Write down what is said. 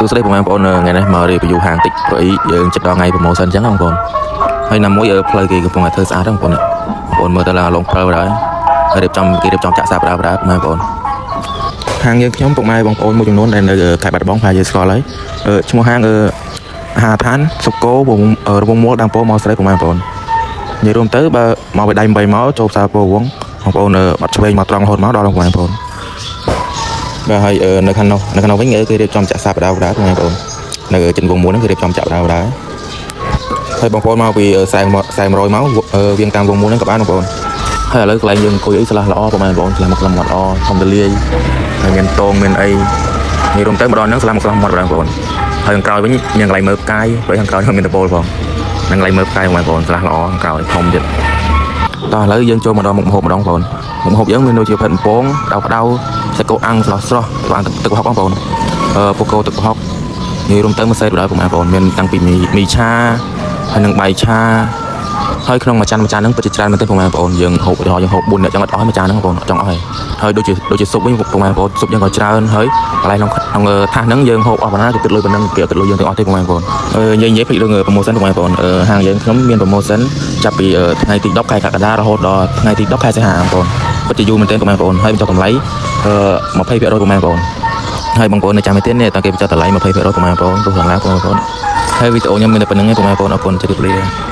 សួស្តីបងប្អូនថ្ងៃនេះមករៀបហាងតិចព្រោះយើងចិត្តដល់ថ្ងៃប្រម៉ូសិនអញ្ចឹងបងប្អូនហើយណាមួយផ្លូវគេកំពុងតែធ្វើស្អាតបងប្អូនមើលទៅឡើងឡងផ្លូវហើយរៀបចំចាក់សាបដាបងប្អូនហាងយើងខ្ញុំពុកម៉ែបងប្អូនមួយចំនួនដែលនៅខេត្តបាត់ដំបងប្រហែលជាស្គាល់ហើយឈ្មោះហាងអាហារឋានសុកោរវងមូលដើមពោមកស្រីបងប្អូននិយាយរួមទៅបើមកពីដៃ8មកចូលផ្សារពោវងបងប្អូនបាត់ឆ្វេងមកត្រង់រហូតមកដល់បងប្អូនបាទហើយនៅខាងនោះវិញគេរៀបចំចាក់សាបដាបងប្អូននៅចិនវងមូលហ្នឹងគេរៀបចំចាក់ដាហើយបងប្អូនមកពីខ្សែ100មកវៀងតាមវងមូលហ្នឹងក៏បានបងប្អូនហើយឥឡូវកន្លែងយើងអង្គុយអីឆ្លាស់ល្អបងប្អូនឆ្លាស់មកឆ្លាស់មាត់ល្អធំទលាយហើយមានតងមានអីនិយាយរួមទៅម្ដងហ្នឹងឆ្លាស់មកឆ្លាស់មាត់បងប្អូនហើយខាងក្រោយវិញមានកន្លែងមើលផ្កាយព្រោះខាងក្រោយមានតពោលផងនឹងកន្លែងមើលផ្កាយបងប្អូនឆ្លាស់ល្អខាងក្រោយធំទៀតតោះឥឡូវយើងចូលមកដល់មុខម្ហូបម្ដងបងប្អូនមុខម្ហូបយើងមានដូចជាផិតបំពងក្តៅសាច់គោអាំងស្រស់បានទឹកប្រហុកបងប្អូនពូកោទឹកប្រហុកនិយាយរួមទៅមួយសេតបណ្ដោយបងប្អូនមានតាំងពីមីឆាហើយនឹងបាយឆាហើយក្នុងមួយចានហ្នឹងពិតជាច្រើនមែនទេបងប្អូនយើងហូបយើងហូប4នាក់ចឹងអត់អស់មួយចានហ្នឹងបងប្អូនអត់ចង់អស់ហើយដូចជាស៊ុបវិញបងប្អូនស៊ុបយើងក៏ច្រើនហើយកន្លែងក្នុងថាសហ្នឹងយើងហូបអស់ប៉ុណ្ណាគេទឹកលុយប៉ុណ្ណឹងគេអត់ទឹកលុយយើងទាំងអស់ទេបងប្អូននិយាយពីរឿងប្រូម៉ូសិនបងប្អូនហាងយើងខ្ញុំមានប្រូម៉ូសិនចាប់ពីថ្ងៃទី10ខែកក្កដារហូតដល់ថ្ងៃទី10ខែសីហាបងប្អូនពិតជាយូរមែនទេបងប្អូនហើយបញ្ចុះតម្លៃ20%បងប្អូនហើយបងប្អូននៅចាំទៀតនេះតើគេបញ្ចុះតម្លៃ20%បងប្អូនទោះយ៉ាងណាបងប្អូនហើយវីដេអូខ្ញុំមានតែប៉ុណ្្នឹងទេបងប្អូនអរគុណជម្រាបលា